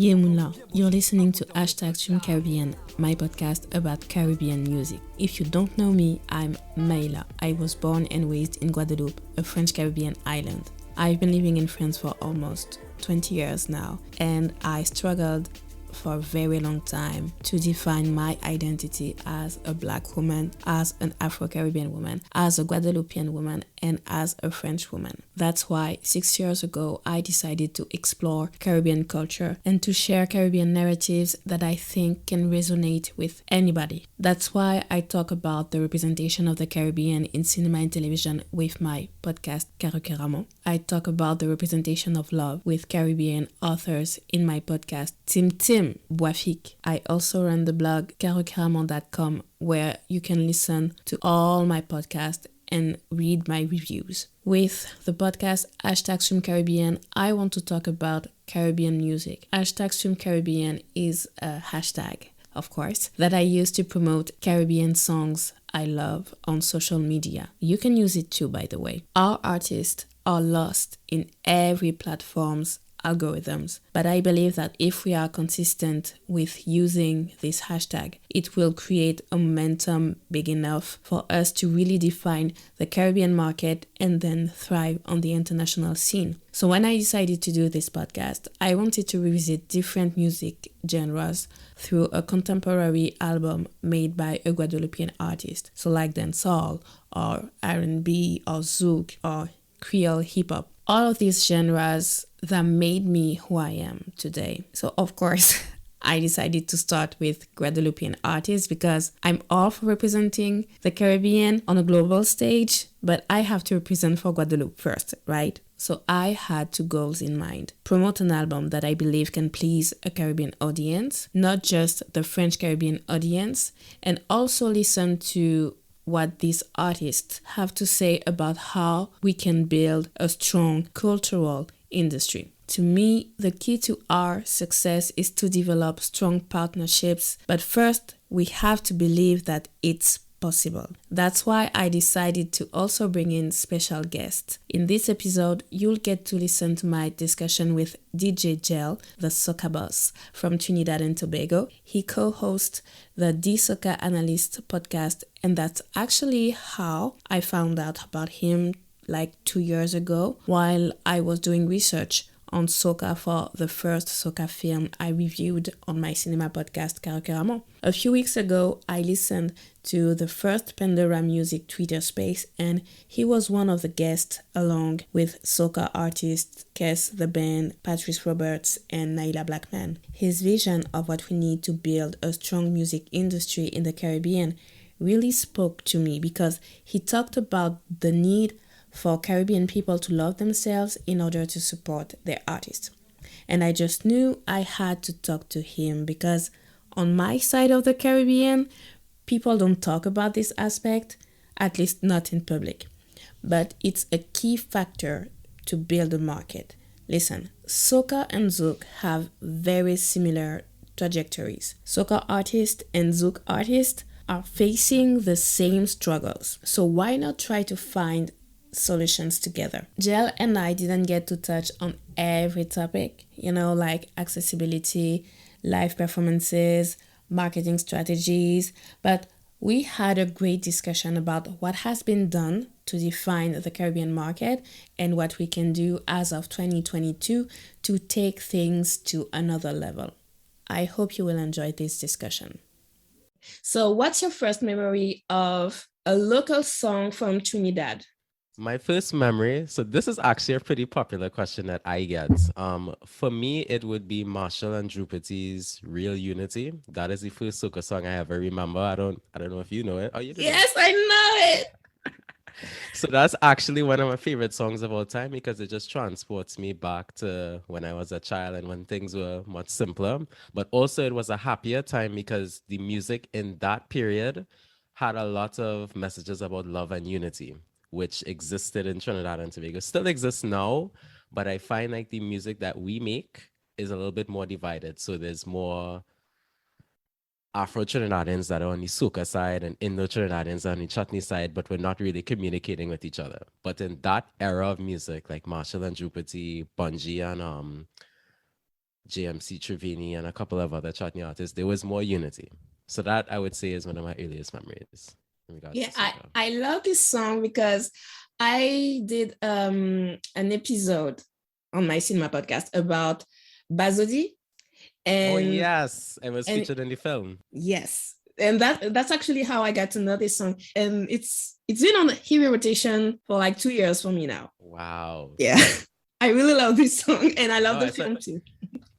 Yemula, you're listening to Hashtag Stream Caribbean, my podcast about Caribbean music. If you don't know me, I'm Mayla. I was born and raised in Guadeloupe, a French Caribbean island. I've been living in France for almost 20 years now, and I struggled for a very long time to define my identity as a Black woman, as an Afro-Caribbean woman, as a Guadeloupean woman, and as a French woman. That's why 6 years ago I decided to explore Caribbean culture and to share Caribbean narratives that I think can resonate with anybody. That's why I talk about the representation of the Caribbean in cinema and television with my podcast Générique. I talk about the representation of love with Caribbean authors in my podcast Tim Boafik. I also run the blog carocaramon.com where you can listen to all my podcasts and read my reviews. With the podcast Hashtag Stream Caribbean, I want to talk about Caribbean music. Hashtag Stream Caribbean is a hashtag, of course, that I use to promote Caribbean songs I love on social media. You can use it too, by the way. Our artists are lost in every platform's algorithms, but I believe that if we are consistent with using this hashtag, it will create a momentum big enough for us to really define the Caribbean market and then thrive on the international scene. So when I decided to do this podcast, I wanted to revisit different music genres through a contemporary album made by a Guadeloupean artist, so like dancehall or R&B or zouk or Creole hip-hop. All of these genres that made me who I am today. So of course, I decided to start with Guadeloupean artists because I'm all for representing the Caribbean on a global stage, but I have to represent for Guadeloupe first, right? So I had two goals in mind. Promote an album that I believe can please a Caribbean audience, not just the French Caribbean audience, and also listen to what these artists have to say about how we can build a strong cultural industry. To me, the key to our success is to develop strong partnerships, but first we have to believe that it's possible. That's why I decided to also bring in special guests. In this episode, you'll get to listen to my discussion with DJ Jel, the soca boss from Trinidad and Tobago. He co-hosts the Soca Analyst podcast, and that's actually how I found out about him like 2 years ago while I was doing research on soca for the first soca film I reviewed on my cinema podcast Générique. A few weeks ago, I listened to the first Pandora Music Twitter space, and he was one of the guests along with soca artists Kes the Band, Patrice Roberts, and Naila Blackman. His vision of what we need to build a strong music industry in the Caribbean really spoke to me because he talked about the need for Caribbean people to love themselves in order to support their artists. And I just knew I had to talk to him because on my side of the Caribbean, people don't talk about this aspect, at least not in public. But it's a key factor to build a market. Listen, soca and zouk have very similar trajectories. Soca artists and zouk artists are facing the same struggles. So why not try to find solutions together? Jel and I didn't get to touch on every topic, like accessibility, live performances, marketing strategies, but we had a great discussion about what has been done to define the Caribbean market and what we can do as of 2022 to take things to another level. I hope you will enjoy this discussion. So what's your first memory of a local song from Trinidad? My first memory, so this is actually a pretty popular question that I get. For me, it would be Marshall and Drupal's Real Unity. That is the first soca song I ever remember. I don't know if you know it. Oh, you do. Yes, I know it. So that's actually one of my favorite songs of all time because it just transports me back to when I was a child and when things were much simpler. But also it was a happier time because the music in that period had a lot of messages about love and unity, which existed in Trinidad and Tobago. Still exists now, but I find like the music that we make is a little bit more divided. So there's more Afro-Trinidadians that are on the soca side and Indo-Trinidadians on the chutney side, but we're not really communicating with each other. But in that era of music, like Marshall and Drupal, Bungie and JMC Trevini and a couple of other chutney artists, there was more unity. So that I would say is one of my earliest memories in regards Yeah, to soca. I love this song because I did an episode on my cinema podcast about Bazodi. Oh And yes, it was and featured in the film. yes, and that's actually how I got to know this song. And it's been on the hero rotation for like 2 years for me now. Wow. Yeah. I really love this song and I love No, the film too.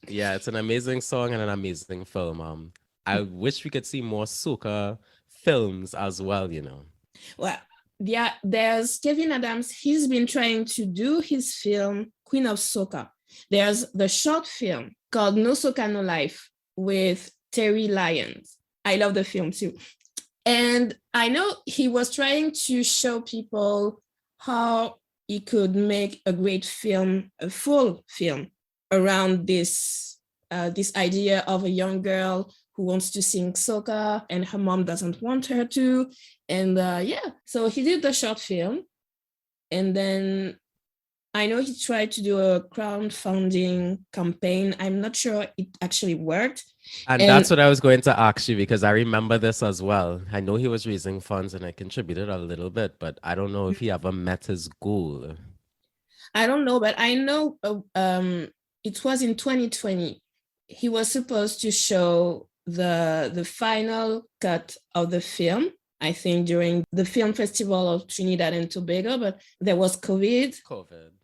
yeah, it's an amazing song and an amazing film. I wish we could see more soca films as well, you know. Well, yeah, there's Kevin Adams. He's been trying to do his film Queen of Soca. There's the short film called No Soca No Life with Terry Lyons. I love the film too. And I know he was trying to show people how he could make a great film, a full film around this idea of a young girl who wants to sing soca and her mom doesn't want her to. And so he did the short film. And then I know he tried to do a crowdfunding campaign. I'm not sure it actually worked. And that's what I was going to ask you, because I remember this as well. I know he was raising funds and I contributed a little bit, but I don't know if he ever met his goal. I don't know, but I know it was in 2020. He was supposed to show the final cut of the film, I think during the film festival of Trinidad and Tobago, but there was COVID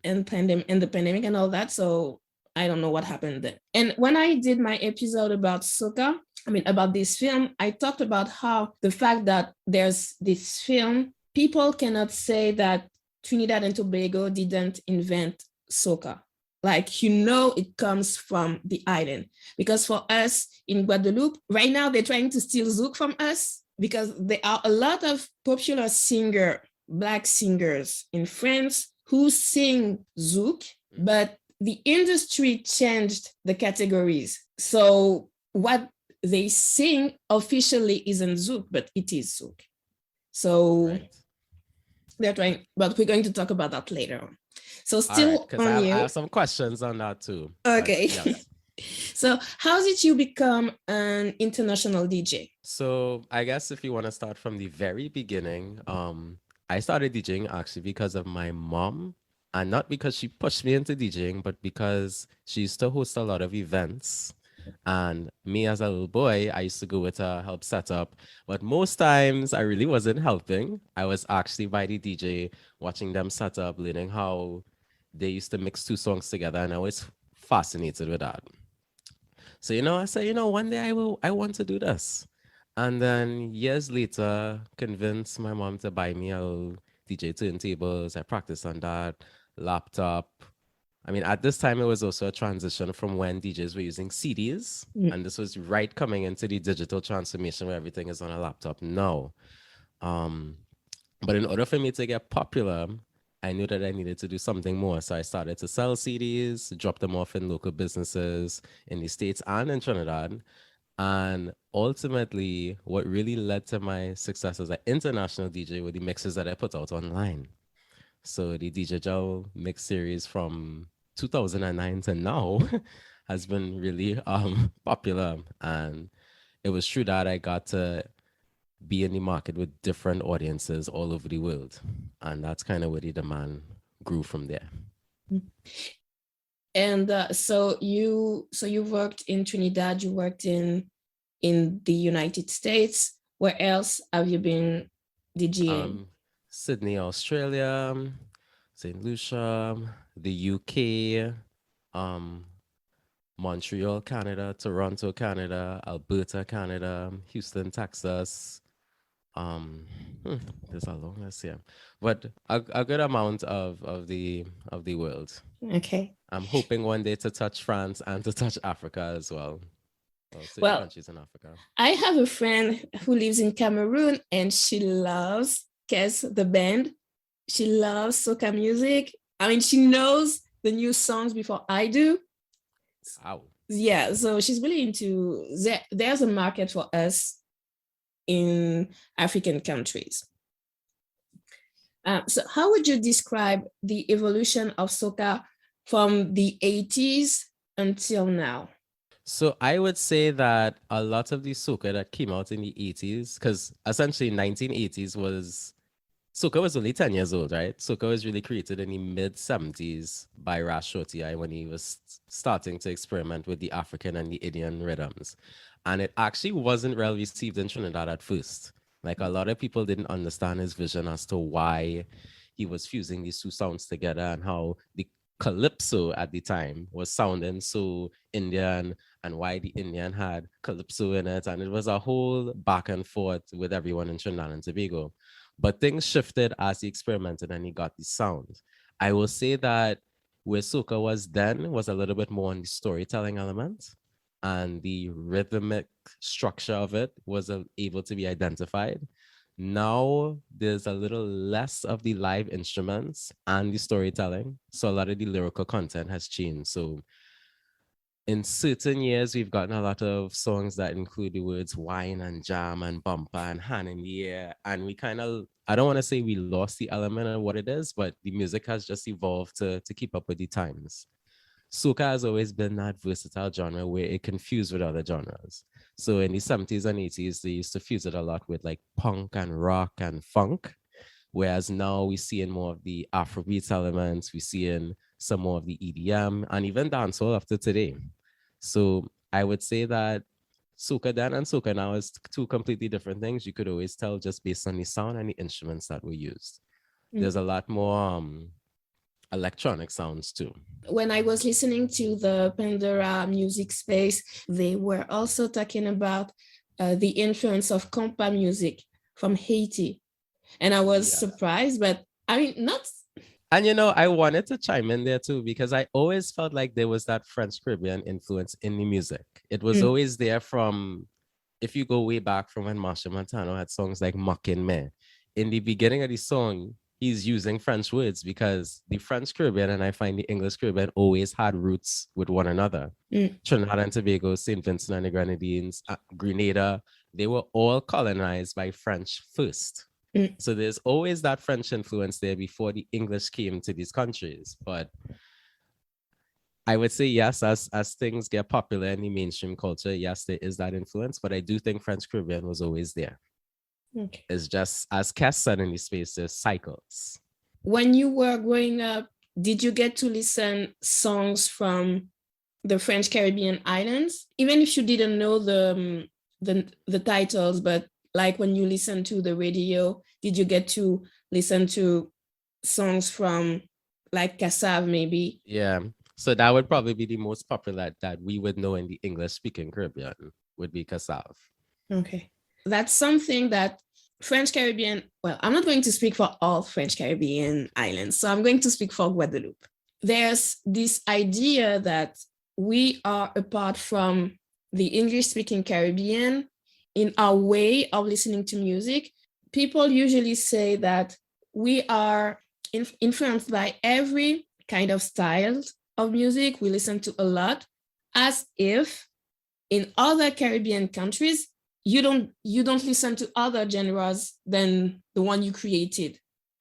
and the pandemic and all that. So I don't know what happened there. And when I did my episode about soca, about this film, I talked about how the fact that there's this film, people cannot say that Trinidad and Tobago didn't invent soca. Like, it comes from the island. Because for us in Guadeloupe, right now they're trying to steal zouk from us, because there are a lot of popular Black singers in France who sing zouk, but the industry changed the categories. So what they sing officially isn't zouk, but it is zouk. So they're trying, but we're going to talk about that later on. So still because I have some questions on that too. Okay. Yes. So how did you become an international DJ? So I guess if you want to start from the very beginning, I started DJing actually because of my mom, and not because she pushed me into DJing, but because she used to host a lot of events. And me as a little boy, I used to go with her, help set up. But most times I really wasn't helping. I was actually by the DJ, watching them set up, learning how they used to mix two songs together. And I was fascinated with that. So, I said, one day I want to do this. And then years later, convinced my mom to buy me a DJ turntables. I practiced on that, laptop. At this time, it was also a transition from when DJs were using CDs. And this was right coming into the digital transformation where everything is on a laptop now. But in order for me to get popular, I knew that I needed to do something more. So I started to sell CDs, drop them off in local businesses in the States and in Trinidad. And ultimately, what really led to my success as an international DJ were the mixes that I put out online. So the DJ Jel mix series from 2009 to now has been really popular. And it was true that I got to be in the market with different audiences all over the world. And that's kind of where the demand grew from there. And so you worked in Trinidad, you worked in the United States. Where else have you been DJing? Sydney, Australia, St. Lucia, the UK, Montreal, Canada, Toronto, Canada, Alberta, Canada, Houston, Texas. There's a long list here, but a good amount of the world. Okay. I'm hoping one day to touch France and to touch Africa as well. Well, countries in Africa. I have a friend who lives in Cameroon, and she loves Kes, the band. She loves soca music. She knows the new songs before I do. Wow. Yeah, so she's really into. There's a market for us in African countries. So how would you describe the evolution of soca from the 80s until now? So I would say that a lot of the soca that came out in the 80s, because essentially 1980s was soca was only 10 years old, right? Soca was really created in the mid 70s by Ras Shorty when he was starting to experiment with the African and the Indian rhythms. And it actually wasn't well received in Trinidad at first. Like a lot of people didn't understand his vision as to why he was fusing these two sounds together and how the calypso at the time was sounding so Indian and why the Indian had calypso in it. And it was a whole back and forth with everyone in Trinidad and Tobago. But things shifted as he experimented and he got the sound. I will say that where soca was then was a little bit more on the storytelling element, and the rhythmic structure of it was able to be identified. Now there's a little less of the live instruments and the storytelling. So a lot of the lyrical content has changed. So in certain years, we've gotten a lot of songs that include the words wine and jam and bumper and hand in the air. And we kind of, I don't want to say we lost the element of what it is, but the music has just evolved to keep up with the times. Soca has always been that versatile genre where it can fuse with other genres. So in the 70s and 80s, they used to fuse it a lot with like punk and rock and funk. Whereas now we see in more of the Afrobeat elements, we see in some more of the EDM and even dancehall after today. So I would say that soca then and soca now is two completely different things. You could always tell just based on the sound and the instruments that were used. There's a lot more electronic sounds too. When I was listening to the Pandora music space, they were also talking about the influence of compa music from Haiti. And I was surprised, but I mean, not. And you know, I wanted to chime in there too, because I always felt like there was that French Caribbean influence in the music. It was always there from, if you go way back from when Marshall Montano had songs like Mocking Me. In the beginning of the song, he's using French words because the French Caribbean and I find the English Caribbean always had roots with one another. Trinidad and Tobago, St. Vincent and the Grenadines, Grenada, they were all colonized by French first. So there's always that French influence there before the English came to these countries. But I would say yes, as things get popular in the mainstream culture, yes, there is that influence. But I do think French Caribbean was always there. Okay. It's just, as Cass said in the space, there's cycles. When you were growing up, did you get to listen songs from the French Caribbean islands? Even if you didn't know the titles, but like when you listen to the radio, did you get to listen to songs from like Kassav maybe? Yeah. So that would probably be the most popular that we would know in the English-speaking Caribbean would be Kassav. Okay. That's something that French Caribbean, well, I'm not going to speak for all French Caribbean islands, so I'm going to speak for Guadeloupe. There's this idea that we are apart from the English-speaking Caribbean in our way of listening to music. People usually say that we are influenced by every kind of style of music. We listen to a lot, as if in other Caribbean countries, you don't listen to other genres than the one you created.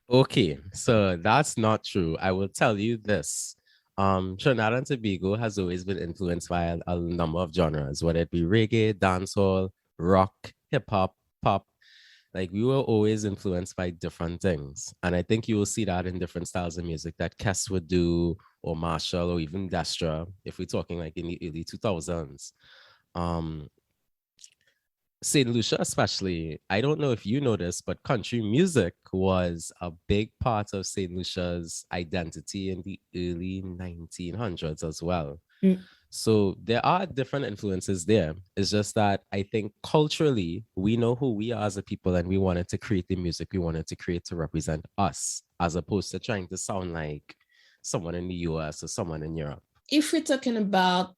Okay, so that's not true. I will tell you this. Trinidad and Tobago has always been influenced by a number of genres, whether it be reggae, dancehall, rock, hip hop, pop. Like we were always influenced by different things. And I think you will see that in different styles of music that Kes would do, or Marshall, or even Destra, if we're talking like in the early 2000s. St. Lucia especially, I don't know if you know this, but country music was a big part of St. Lucia's identity in the early 1900s as well. So there are different influences there. It's just that I think culturally, we know who we are as a people and we wanted to create the music we wanted to create to represent us, as opposed to trying to sound like someone in the US or someone in Europe. If we're talking about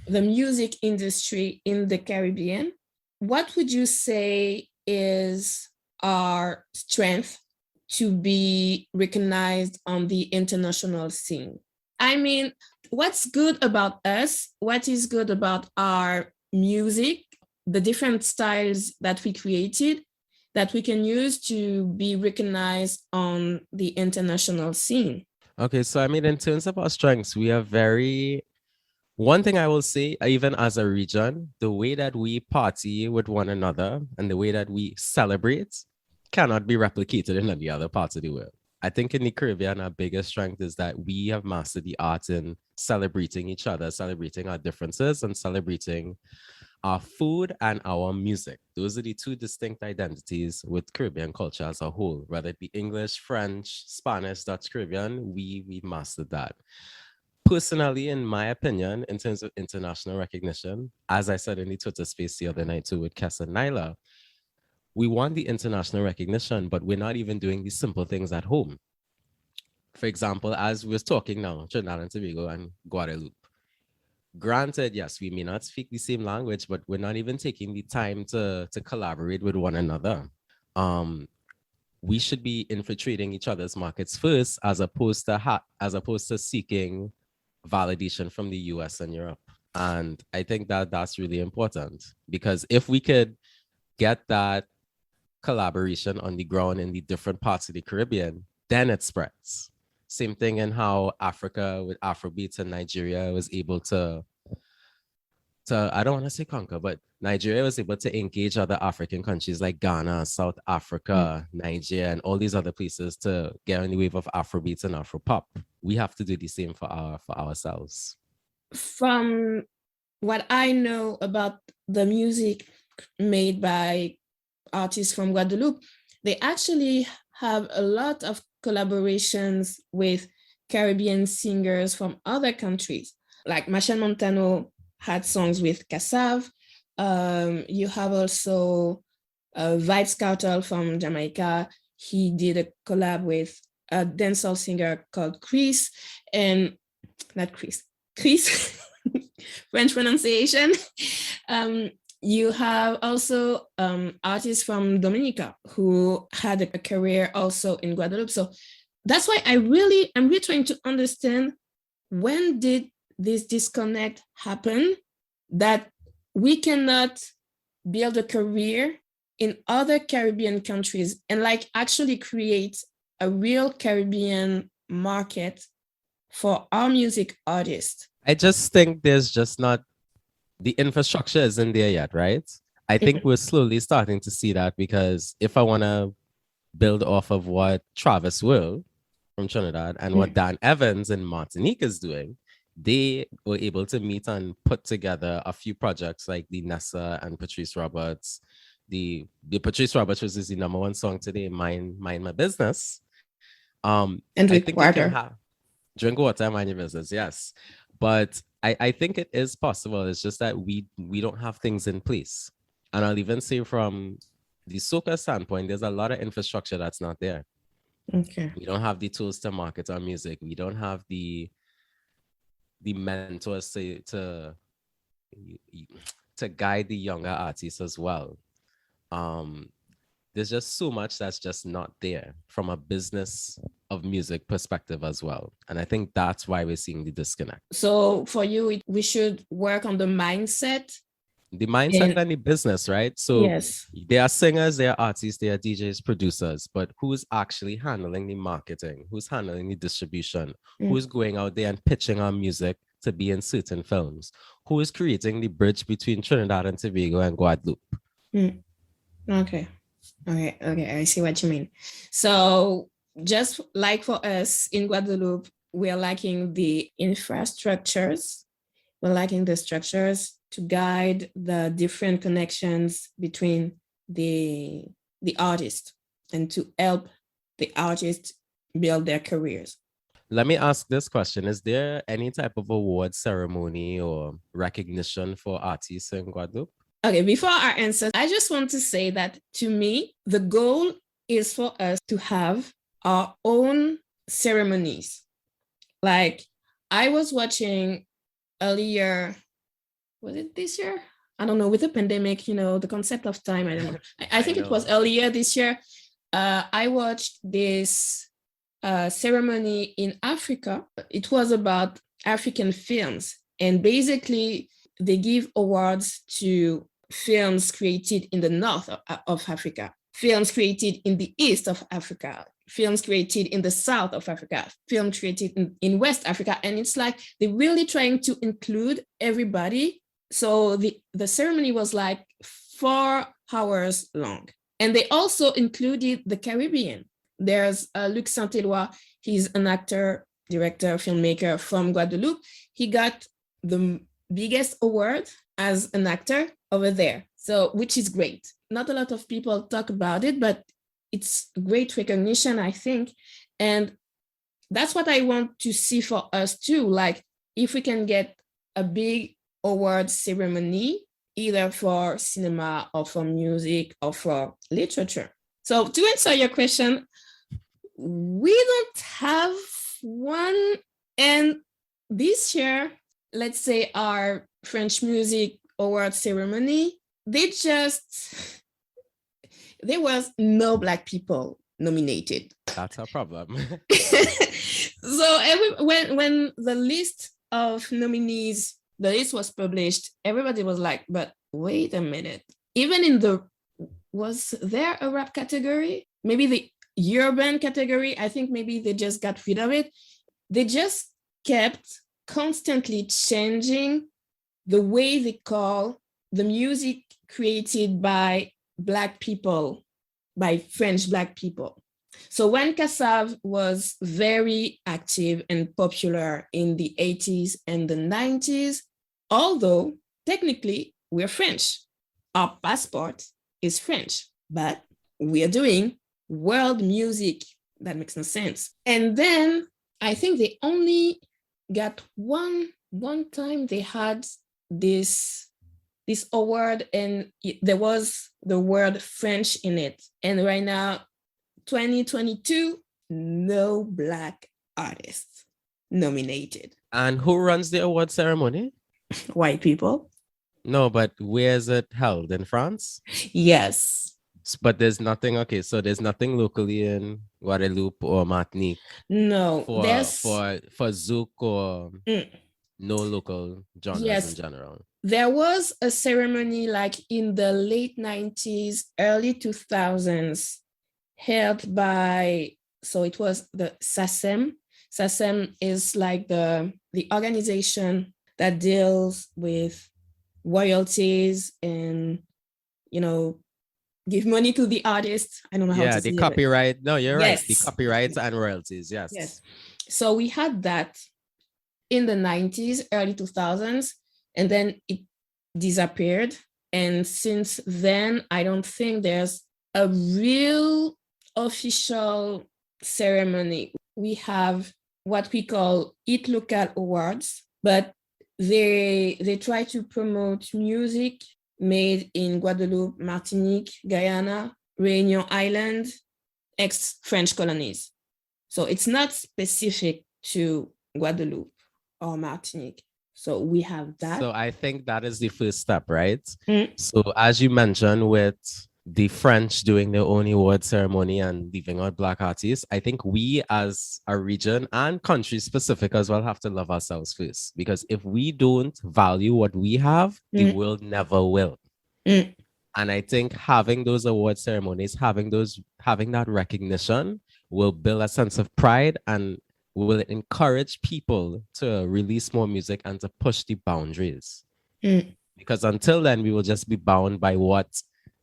the music industry in the Caribbean, what would you say is our strength to be recognized on the international scene? I mean, what's good about us? What is good about our music, the different styles that we created that we can use to be recognized on the international scene? Okay, so I mean, in terms of our strengths, we are very One thing I will say, even as a region, the way that we party with one another and the way that we celebrate cannot be replicated in any other parts of the world. I think in the Caribbean, our biggest strength is that we have mastered the art in celebrating each other, celebrating our differences, and celebrating our food and our music. Those are the two distinct identities with Caribbean culture as a whole, whether it be English, French, Spanish, Dutch, Caribbean, we mastered that. Personally, in my opinion, in terms of international recognition, as I said in the Twitter space the other night too with Kess and Nyla, we want the international recognition, but we're not even doing these simple things at home. For example, as we're talking now, Trinidad and Tobago and Guadeloupe. Granted, yes, we may not speak the same language, but we're not even taking the time to collaborate with one another. We should be infiltrating each other's markets first, as opposed to seeking validation from the US and Europe. And I think that that's really important, because if we could get that collaboration on the ground in the different parts of the Caribbean, then it spreads. Same thing in how Africa with Afrobeats and Nigeria was able to I don't want to say conquer, but Nigeria was able to engage other African countries like Ghana, South Africa, Nigeria, and all these other places to get on the wave of Afrobeats and Afropop. We have to do the same for ourselves. From what I know about the music made by artists from Guadeloupe, they actually have a lot of collaborations with Caribbean singers from other countries. Like Machel Montano had songs with Kassav. You have also Vibes Cartel from Jamaica. He did a collab with a dancehall singer called Chris, and not Chris, French pronunciation. You have also artists from Dominica who had a career also in Guadeloupe. So that's why I'm really trying to understand, when did this disconnect happen, that we cannot build a career in other Caribbean countries and like actually create a real Caribbean market for our music artists. I just think there's just not, the infrastructure isn't there yet, right? I think we're slowly starting to see that, because if I want to build off of what Travis Will from Trinidad and what Dan Evans in Martinique is doing, they were able to meet and put together a few projects like the Nessa and Patrice Roberts. The Patrice Roberts was the #1 song today, Mind My Business. And I think water. Drink water, mind your business, yes. But I think it is possible. It's just that we don't have things in place. And I'll even say from the soca standpoint, there's a lot of infrastructure that's not there. Okay. We don't have the tools to market our music. We don't have the mentors to guide the younger artists as well. There's just so much that's just not there from a business of music perspective as well. And I think that's why we're seeing the disconnect. So for you, we should work on the mindset. The mindset and the business, right? So yes, there are singers, there are artists, there are DJs, producers, but who's actually handling the marketing? Who's handling the distribution? Who's going out there and pitching our music to be in certain films? Who is creating the bridge between Trinidad and Tobago and Guadeloupe? Okay, I see what you mean. So just like for us in Guadeloupe, we're lacking the infrastructures. We're lacking the structures to guide the different connections between the artist and to help the artists build their careers. Let me ask this question. Is there any type of award ceremony or recognition for artists in Guadeloupe? Okay, before our answer, I just want to say that to me, the goal is for us to have our own ceremonies. Like I was watching earlier, was it this year? I don't know, with the pandemic, the concept of time, I don't know. I think it was earlier this year. I watched this ceremony in Africa. It was about African films. And basically, they give awards to films created in the north of Africa, films created in the east of Africa, films created in the south of Africa, films created in West Africa. And it's like they're really trying to include everybody. So the ceremony was like 4 hours long. And they also included the Caribbean. There's Luc Saint-Éloi. He's an actor, director, filmmaker from Guadeloupe. He got the biggest award as an actor over there. So, which is great. Not a lot of people talk about it, but it's great recognition, I think. And that's what I want to see for us too. Like if we can get a big award ceremony, either for cinema or for music or for literature. So to answer your question, we don't have one. And this year, let's say our French Music Award ceremony, there was no Black people nominated. That's a problem. So when the list of nominees, the list was published, everybody was like, but wait a minute. Even was there a rap category? Maybe the urban category, I think maybe they just got rid of it. They just kept constantly changing the way they call the music created by Black people, by French Black people. So when Kassav was very active and popular in the 80s and the 90s, although technically we're French, our passport is French, but we are doing world music. That makes no sense. And then I think they only got one time they had this award and there was the word French in it. And right now, 2022, no Black artists nominated. And who runs the award ceremony? White people. No, but where is it held? In France? Yes. But there's nothing, okay, so there's nothing locally in Guadeloupe or Martinique? No. For Zouk or no local genres in general? There was a ceremony like in the late 90s, early 2000s, held by, so it was the SACEM. SACEM is like the organization that deals with royalties and, give money to the artists. I don't know how to say it. Yeah, the copyright. No, you're yes. right. The copyrights and royalties, yes. Yes. So we had that in the 90s, early 2000s, and then it disappeared. And since then, I don't think there's a real official ceremony. We have what we call It Local Awards, but they try to promote music made in Guadeloupe, Martinique, Guyana, Réunion Island, ex-French colonies. So it's not specific to Guadeloupe or Martinique. So we have that. So I think that is the first step, right? So as you mentioned with the French doing their own award ceremony and leaving out Black artists, I think we as a region and country specific as well have to love ourselves first. Because if we don't value what we have, the world never will. And I think having those award ceremonies, having that recognition will build a sense of pride and will encourage people to release more music and to push the boundaries. Because until then, we will just be bound by what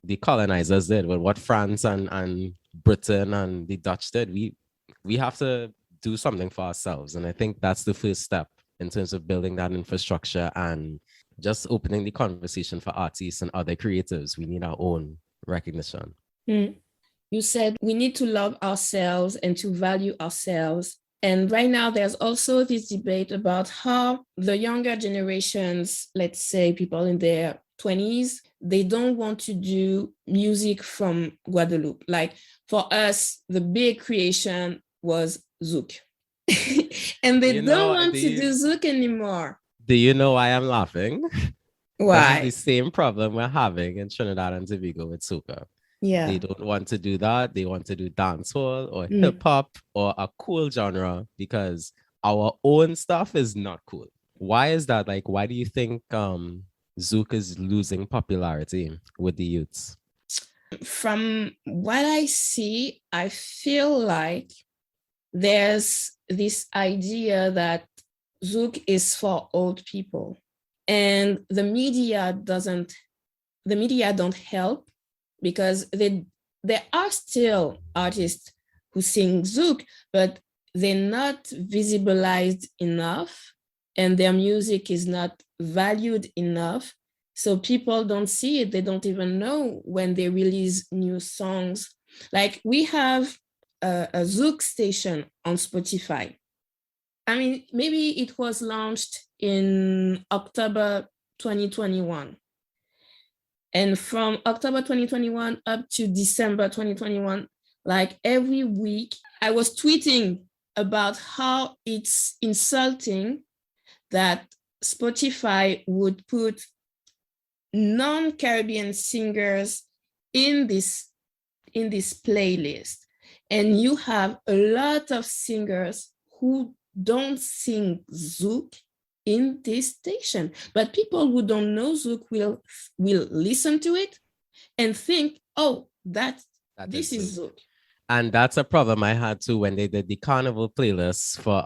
the colonizers did, with what France and Britain and the Dutch did. We have to do something for ourselves. And I think that's the first step in terms of building that infrastructure and just opening the conversation for artists and other creatives. We need our own recognition. You said we need to love ourselves and to value ourselves. And right now, there's also this debate about how the younger generations, let's say people in their 20s, they don't want to do music from Guadeloupe. Like for us, the big creation was Zouk. And they don't want to do Zouk anymore. Do you know why I'm laughing? Why? This is the same problem we're having in Trinidad and Tobago with soca. Yeah. They don't want to do that. They want to do dancehall or hip hop or a cool genre because our own stuff is not cool. Why is that? Like, why do you think Zouk is losing popularity with the youths? from what I see, I feel like there's this idea that Zouk is for old people, and the media don't help, because there are still artists who sing Zouk, but they're not visibilized enough, and their music is not valued enough. So people don't see it. They don't even know when they release new songs. Like, we have a Zouk station on Spotify. I mean, maybe it was launched in October 2021. And from October 2021 up to December 2021, like every week, I was tweeting about how it's insulting that Spotify would put non-Caribbean singers in this playlist. And you have a lot of singers who don't sing Zouk in this station, but people who don't know Zouk will listen to it and think, oh, this is Zouk. And that's a problem I had too when they did the Carnival playlist for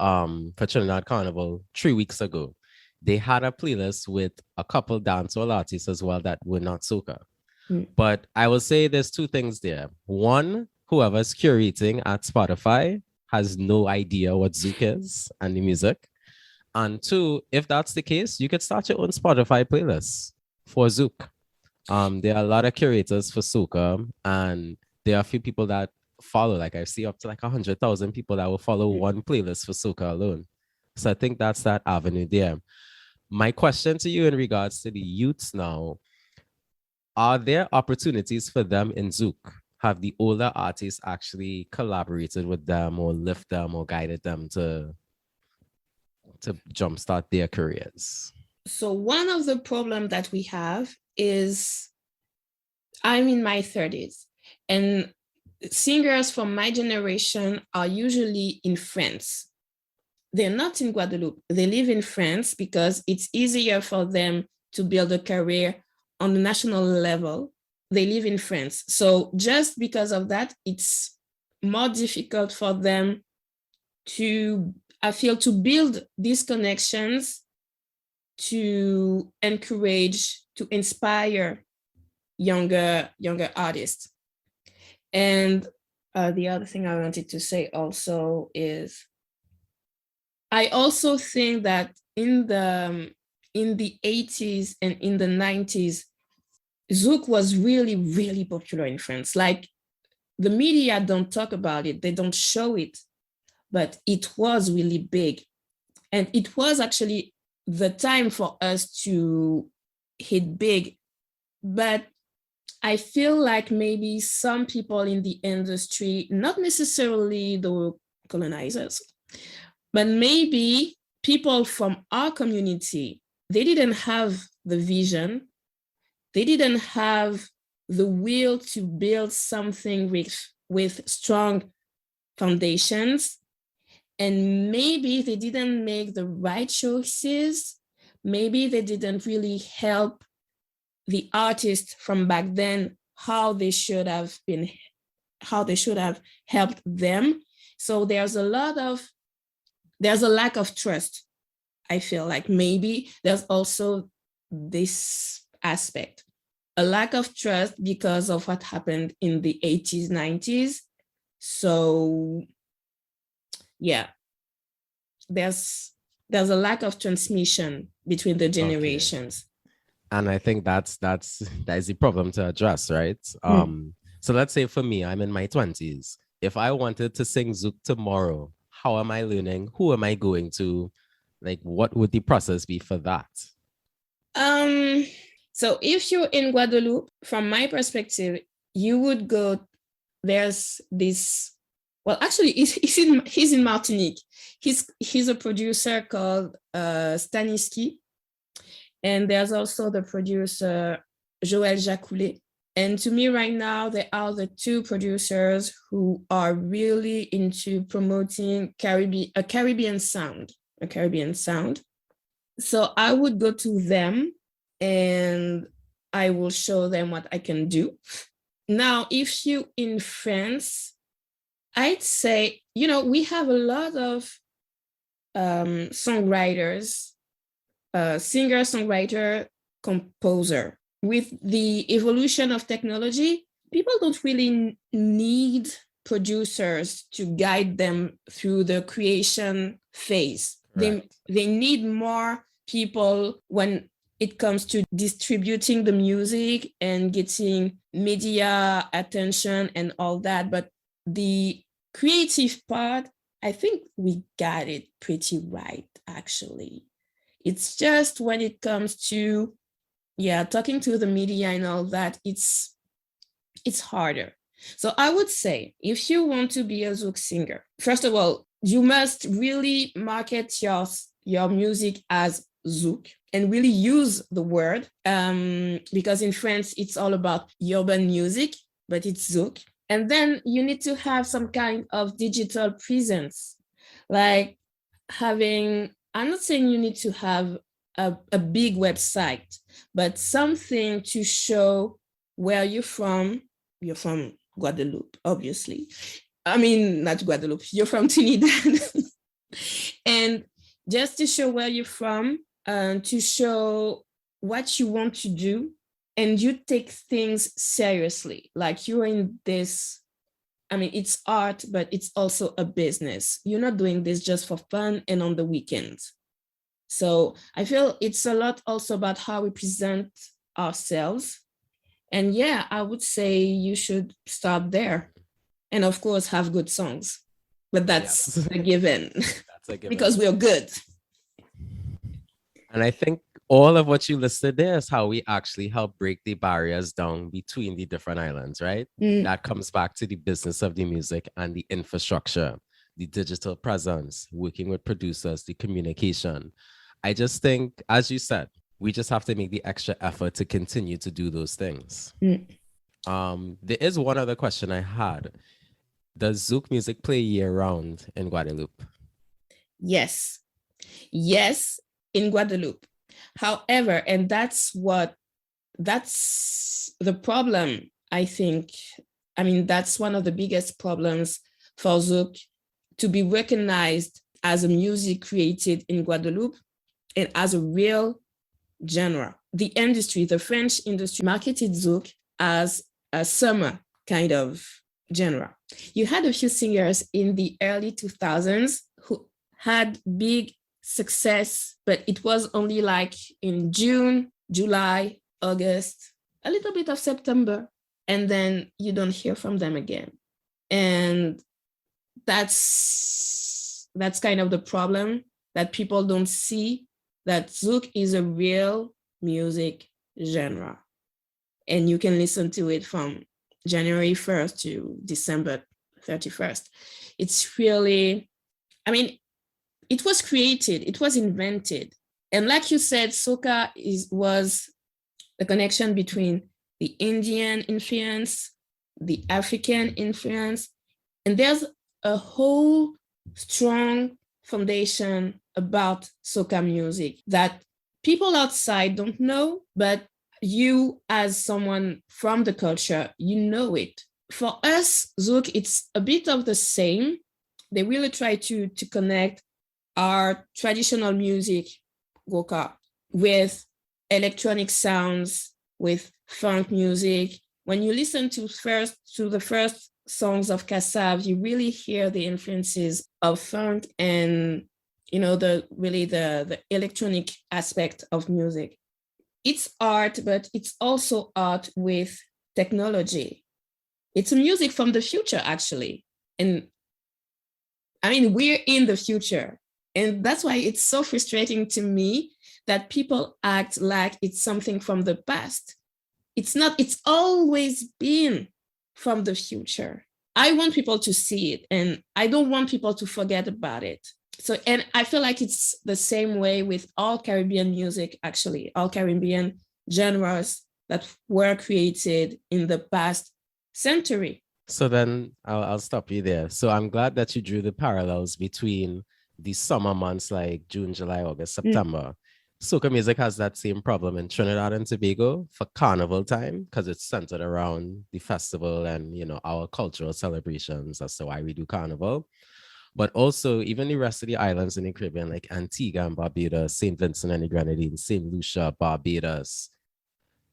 Trinidad Carnival 3 weeks ago. They had a playlist with a couple dancehall artists as well that were not soca. But I will say there's two things there. One, whoever's curating at Spotify has no idea what Zouk is and the music. And two, if that's the case, you could start your own Spotify playlist for Zouk. There are a lot of curators for soca, and there are a few people that follow. Like, I see up to like 100,000 people that will follow one playlist for soca alone. So I think that's that avenue there. My question to you in regards to the youths now, are there opportunities for them in Zouk? Have the older artists actually collaborated with them or lift them or guided them to jumpstart their careers? So one of the problems that we have is, I'm in my 30s, and singers from my generation are usually in France. They're not in Guadeloupe. They live in France because it's easier for them to build a career on the national level. They live in France. So just because of that, it's more difficult for them to, I feel, to build these connections, to encourage, to inspire younger artists. And the other thing I wanted to say also is, I also think that in the 80s and in the 90s, Zouk was really, really popular in France. Like, the media don't talk about it, they don't show it, but it was really big. And it was actually the time for us to hit big. But I feel like maybe some people in the industry, not necessarily the colonizers, but maybe people from our community, they didn't have the vision, they didn't have the will to build something with strong foundations, and maybe they didn't make the right choices. Maybe they didn't really help the artists from back then how they should have helped them. So there's a lack of trust. I feel like maybe there's also this aspect, a lack of trust because of what happened in the 80s, 90s. So yeah, there's a lack of transmission between the generations. Okay. And I think that is the problem to address, right? So let's say for me, I'm in my 20s. If I wanted to sing Zouk tomorrow, how am I learning? Who am I going to? Like, what would the process be for that? So if you're in Guadeloupe, from my perspective, you would go, there's this, well, actually he's in Martinique. He's a producer called Staniski. And there's also the producer Joël Jacoulet. And to me right now, they are the two producers who are really into promoting a Caribbean sound. So I would go to them and I will show them what I can do. Now, if you in France, I'd say, we have a lot of songwriters, singer, songwriter, composer. With the evolution of technology, people don't really need producers to guide them through the creation phase. Right. They need more people when it comes to distributing the music and getting media attention and all that. But the creative part, I think we got it pretty right, actually. It's just when it comes to, talking to the media and all that, it's harder. So I would say, if you want to be a Zouk singer, first of all, you must really market your music as Zouk and really use the word, because in France, it's all about urban music, but it's Zouk. And then you need to have some kind of digital presence, like I'm not saying you need to have a big website, but something to show where you're from. You're from Guadeloupe, obviously. I mean, not Guadeloupe, you're from Trinidad. And just to show where you're from, to show what you want to do, and you take things seriously. Like you're in this, it's art, but it's also a business. You're not doing this just for fun and on the weekends. So I feel it's a lot also about how we present ourselves. And I would say you should start there. And of course, have good songs. But that's a given. That's a given. Because we're good. And I think all of what you listed there is how we actually help break the barriers down between the different islands, right? That comes back to the business of the music and the infrastructure, the digital presence, working with producers, the communication. I just think, as you said, we just have to make the extra effort to continue to do those things. There is one other question I had. Does Zouk music play year-round in Guadeloupe? Yes, in Guadeloupe. However, and that's the problem, I think. That's one of the biggest problems for Zouk to be recognized as a music created in Guadeloupe and as a real genre. The French industry marketed Zouk as a summer kind of genre. You had a few singers in the early 2000s who had big success, but it was only like in June, July, August, a little bit of September, and then you don't hear from them again. And that's kind of the problem, that people don't see that Zouk is a real music genre. And you can listen to it from January 1st to December 31st. It's really, it was created, it was invented. And like you said, soca was the connection between the Indian influence, the African influence, and there's a whole strong foundation about soca music that people outside don't know, but you as someone from the culture, you know it. For us, Zouk, it's a bit of the same. They really try to connect our traditional music, goka, with electronic sounds, with funk music. When you listen to the first songs of Kassav, you really hear the influences of funk and the electronic aspect of music. It's art, but it's also art with technology. It's music from the future, actually. And we're in the future. And that's why it's so frustrating to me that people act like it's something from the past. It's not, it's always been from the future. I want people to see it, and I don't want people to forget about it. So, and I feel like it's the same way with all Caribbean music, actually, all Caribbean genres that were created in the past century. So then I'll stop you there. So I'm glad that you drew the parallels between the summer months like June, July, August, September, Soca music has that same problem in Trinidad and Tobago for carnival time because it's centered around the festival and, you know, our cultural celebrations as to why we do carnival. But also, even the rest of the islands in the Caribbean, like Antigua and Barbuda, St. Vincent and the Grenadines, St. Lucia, Barbados,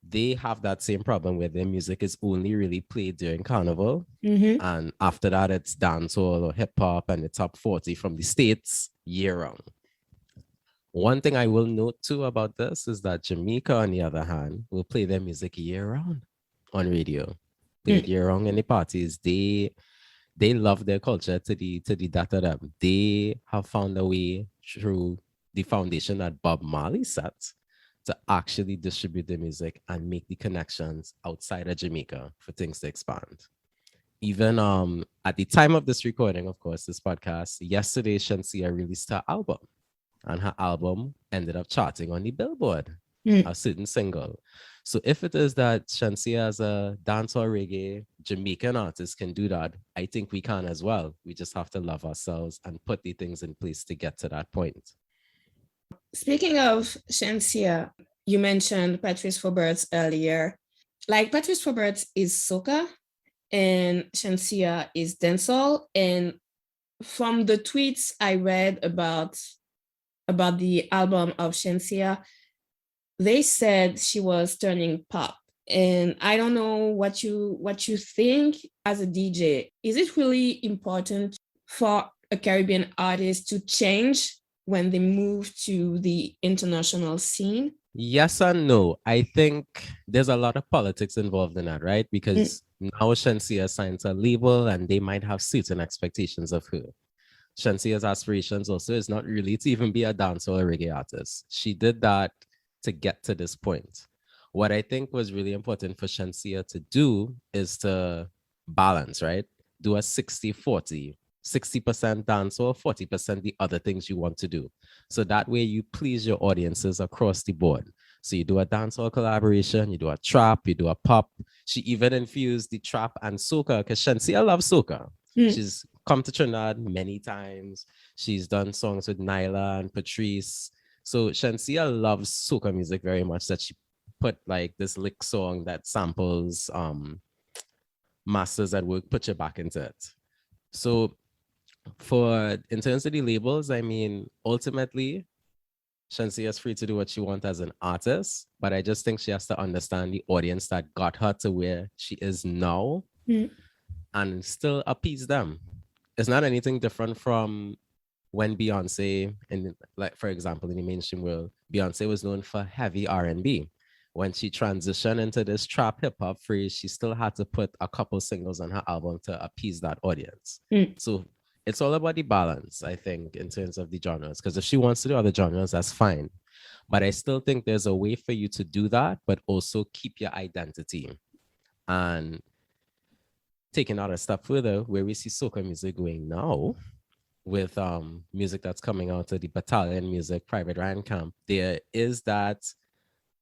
they have that same problem where their music is only really played during carnival. And after that, it's dancehall or hip hop and the top 40 from the States year round. One thing I will note too about this is that Jamaica, on the other hand, will play their music year round on radio. Play it year round in the parties. They love their culture to the death of them. They have found a way through the foundation that Bob Marley set to actually distribute the music and make the connections outside of Jamaica for things to expand. Even at the time of this recording, of course, this podcast, yesterday Shensia released her album. And her album ended up charting on the Billboard, a certain single. So if it is that Shensia as a dancehall reggae Jamaican artist can do that, I think we can as well. We just have to love ourselves and put the things in place to get to that point. Speaking of Shensia, you mentioned Patrice Roberts earlier. Like Patrice Roberts is soca and Shensia is dancehall. And from the tweets I read about the album of Shensia, they said she was turning pop. And I don't know what you think as a DJ. Is it really important for a Caribbean artist to change when they move to the international scene? Yes and no. I think there's a lot of politics involved in that, right? Because now Shensia signs a label and they might have certain expectations of her. Shensia's aspirations also is not really to even be a dancehall or reggae artist. She did that to get to this point. What I think was really important for Shensia to do is to balance, right? Do a 60-40, 60% dancehall, 40% the other things you want to do. So that way you please your audiences across the board. So you do a dancehall collaboration, you do a trap, you do a pop. She even infused the trap and soca because Shensia loves soca. She's come to Trinidad many times. She's done songs with Nyla and Patrice. So Shensia loves soca music very much that she put like this lick song that samples Masters at Work, put you back into it. So for in terms of the labels, I mean, ultimately, Shensia is free to do what she wants as an artist, but I just think she has to understand the audience that got her to where she is now and still appease them. It's not anything different from when Beyonce, like for example, in the mainstream world, Beyonce was known for heavy R&B. When she transitioned into this trap hip hop phrase, she still had to put a couple singles on her album to appease that audience. So it's all about the balance, I think, in terms of the genres. Because if she wants to do other genres, that's fine. But I still think there's a way for you to do that, but also keep your identity. And taking out a step further, where we see soca music going now, with music that's coming out of the battalion music, Private Ryan Camp, there is that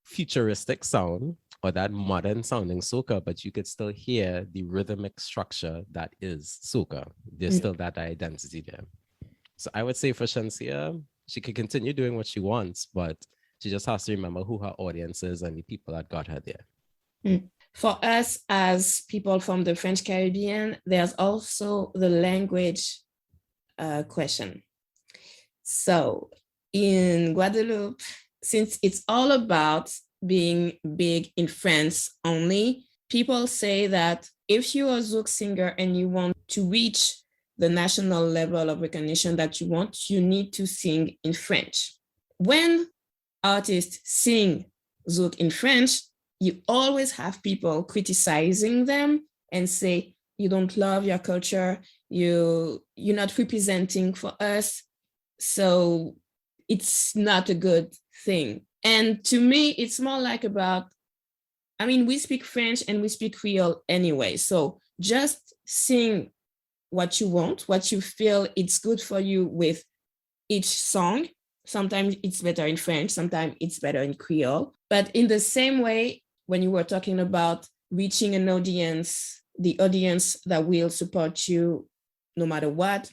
futuristic sound or that modern sounding soca, but you could still hear the rhythmic structure that is soca. There's still that identity there. So I would say for Shensia, she could continue doing what she wants, but she just has to remember who her audience is and the people that got her there. For us as people from the French Caribbean, there's also the language question. So in Guadeloupe, since it's all about being big in France only, people say that if you're a Zouk singer and you want to reach the national level of recognition that you want, you need to sing in French. When artists sing Zouk in French, you always have people criticizing them and say, you don't love your culture, you're not representing for us, so it's not a good thing. And to me, it's more like about, I mean, we speak French and we speak Creole anyway, so just sing what you want, what you feel it's good for you with each song. Sometimes it's better in French, sometimes it's better in Creole. But in the same way, when you were talking about reaching an audience, the audience that will support you no matter what,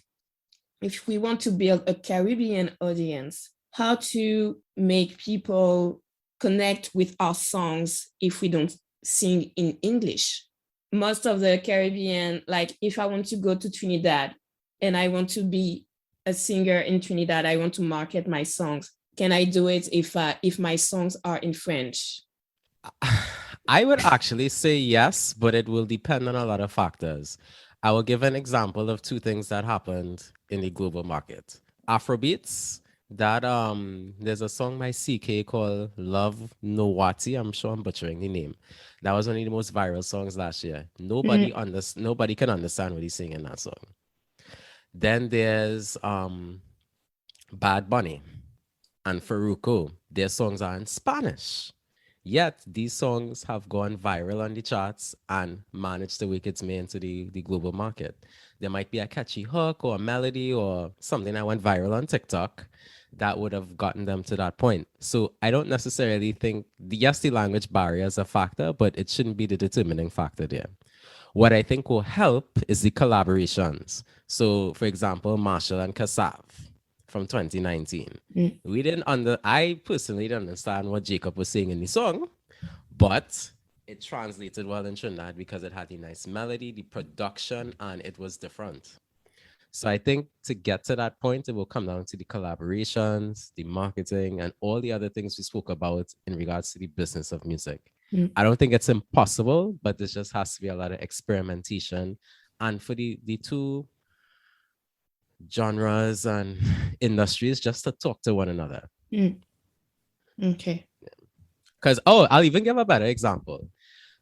if we want to build a Caribbean audience, how to make people connect with our songs if we don't sing in English. Most of the Caribbean, like if I want to go to Trinidad and I want to be a singer in Trinidad, I want to market my songs. Can I do it if my songs are in French? I would actually say yes, but it will depend on a lot of factors. I will give an example of two things that happened in the global market. Afrobeats, that there's a song by CK called Love Nowati. I'm sure I'm butchering the name. That was one of the most viral songs last year. Nobody can understand what he's saying in that song. Then there's Bad Bunny and Farruko. Their songs are in Spanish. Yet these songs have gone viral on the charts and managed to make its way into the global market. There might be a catchy hook or a melody or something that went viral on TikTok that would have gotten them to that point. So I don't necessarily think, yes, the language barrier is a factor, but it shouldn't be the determining factor there. What I think will help is the collaborations. So, for example, Marshall and Kassav from 2019. I personally didn't understand what Jacob was saying in the song, but it translated well in Trinidad because it had a nice melody, the production, and it was different. So I think to get to that point, it will come down to the collaborations, the marketing, and all the other things we spoke about in regards to the business of music. I don't think it's impossible, but there just has to be a lot of experimentation. And for the two genres and industries, just to talk to one another. Okay. Because, I'll even give a better example.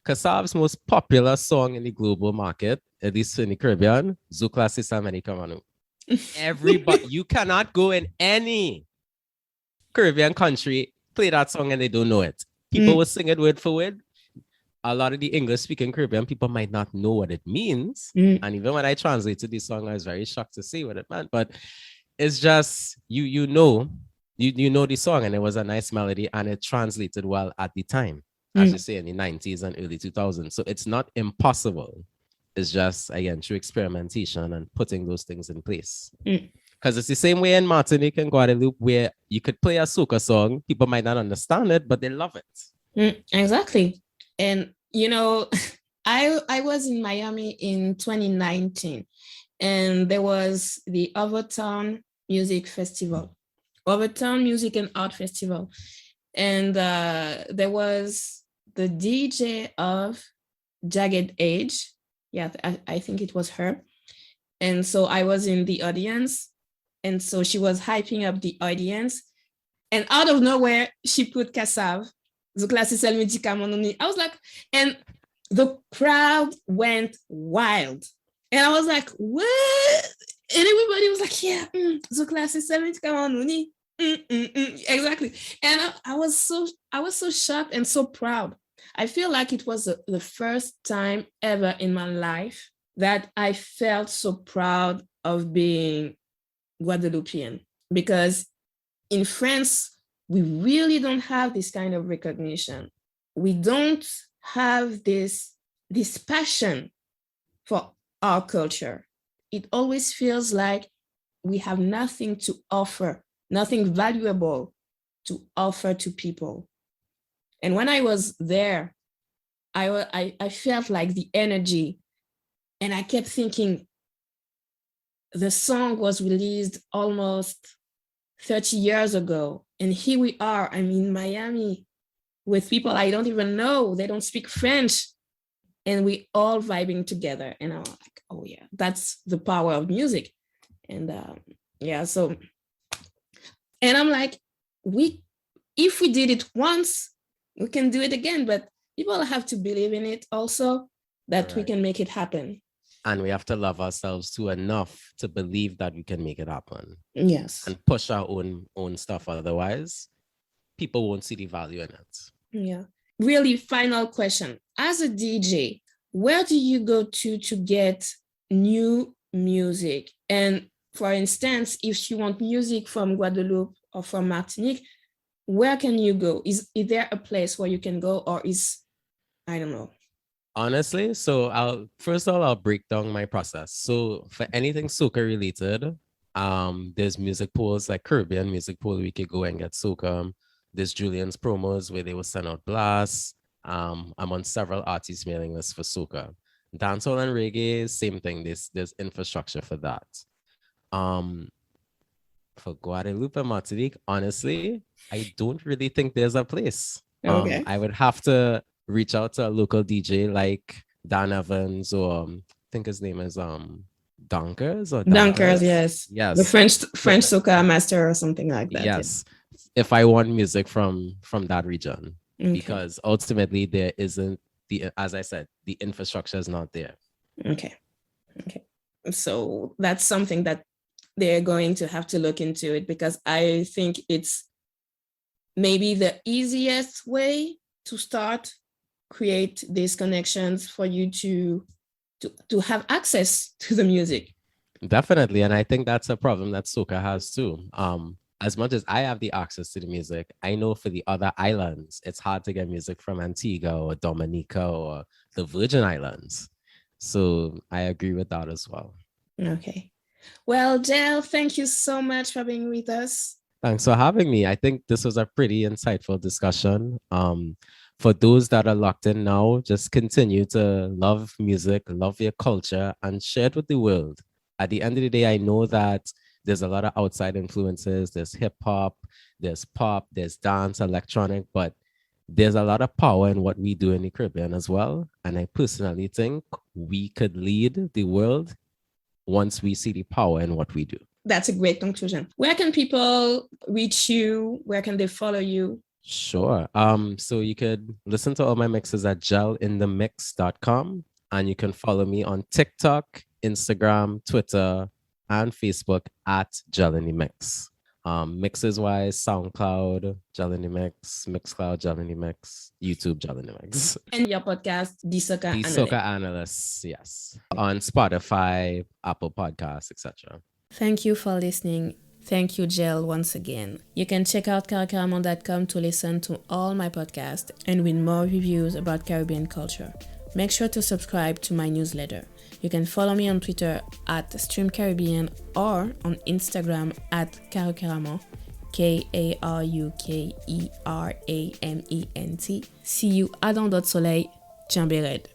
Kassav's most popular song in the global market, at least in the Caribbean, Zukla Sisa Menika Mano. Everybody, you cannot go in any Caribbean country, play that song and they don't know it. People will sing it word for word. A lot of the English-speaking Caribbean people might not know what it means. And even when I translated the song, I was very shocked to see what it meant. But it's just, you know the song, and it was a nice melody, and it translated well at the time, as you say, in the 90s and early 2000s. So it's not impossible. It's just, again, through experimentation and putting those things in place. Because it's the same way in Martinique and Guadeloupe, where you could play a soca song, people might not understand it, but they love it. Exactly. And, I was in Miami in 2019, and there was the Overtown Music Festival, Overtown Music and Art Festival. And there was the DJ of Jagged Edge. Yeah, I think it was her. And so I was in the audience. And so she was hyping up the audience. And out of nowhere, she put Kassav. I was like, and the crowd went wild. And I was like, what? And everybody was like, yeah, exactly. And I was so shocked and so proud. I feel like it was the first time ever in my life that I felt so proud of being Guadeloupean, because in France, we really don't have this kind of recognition. We don't have this passion for our culture. It always feels like we have nothing to offer, nothing valuable to offer to people. And when I was there, I felt like the energy, and I kept thinking, the song was released almost 30 years ago. And here we are, I'm in Miami with people I don't even know. They don't speak French. And we all vibing together. And I'm like, oh yeah, that's the power of music. And so, and I'm like, if we did it once, we can do it again. But people have to believe in it also, that we can make it happen. And we have to love ourselves too enough to believe that we can make it happen. Yes. And push our own stuff. Otherwise, people won't see the value in it. Yeah. Really, final question. As a DJ, where do you go to get new music? And for instance, if you want music from Guadeloupe or from Martinique, where can you go? Is there a place where you can go, or I don't know. Honestly, so I'll break down my process. So for anything soca related, There's music polls like Caribbean music poll. We could go and get soca. There's Julian's promos where they will send out blasts. I'm on several artists mailing lists for soca. Dancehall and reggae, same thing. There's infrastructure for that. For Guadeloupe and Martinique, honestly, I don't really think there's a place. Okay. I would have to reach out to a local DJ like Dan Evans, or I think his name is Dunkers or Dunkers, yes. Yes. The French soca master or something like that. Yes. If I want music from that region. Okay. Because ultimately there isn't as I said, the infrastructure is not there. Okay. So that's something that they're going to have to look into it, because I think it's maybe the easiest way to start create these connections for you to have access to the music. Definitely. And I think that's a problem that soca has too. As much as I have the access to the music, I know for the other islands, it's hard to get music from Antigua or Dominica or the Virgin Islands. So I agree with that as well. Okay. Well, Jel, thank you so much for being with us. Thanks for having me. I think this was a pretty insightful discussion. For those that are locked in now, just continue to love music, love your culture, and share it with the world. At the end of the day, I know that there's a lot of outside influences. There's hip hop, there's pop, there's dance, electronic, but there's a lot of power in what we do in the Caribbean as well. And I personally think we could lead the world once we see the power in what we do. That's a great conclusion. Where can people reach you? Where can they follow you? Sure. So you could listen to all my mixes at gelinthemix.com, and you can follow me on TikTok, Instagram, Twitter, and Facebook at Gel in the Mix. Mixes wise, SoundCloud, Gel in the Mix, Mixcloud, Gel in the Mix, YouTube, Gel in the Mix. And your podcast, The Soca Analyst. Soca Analyst, yes. On Spotify, Apple Podcasts, etc. Thank you for listening. Thank you, Jel, once again. You can check out carcaramo.com to listen to all my podcasts and read more reviews about Caribbean culture. Make sure to subscribe to my newsletter. You can follow me on Twitter at StreamCaribbean or on Instagram at Carukerament, Karukerament. See you à dans d'autres soleils, Tchambéred.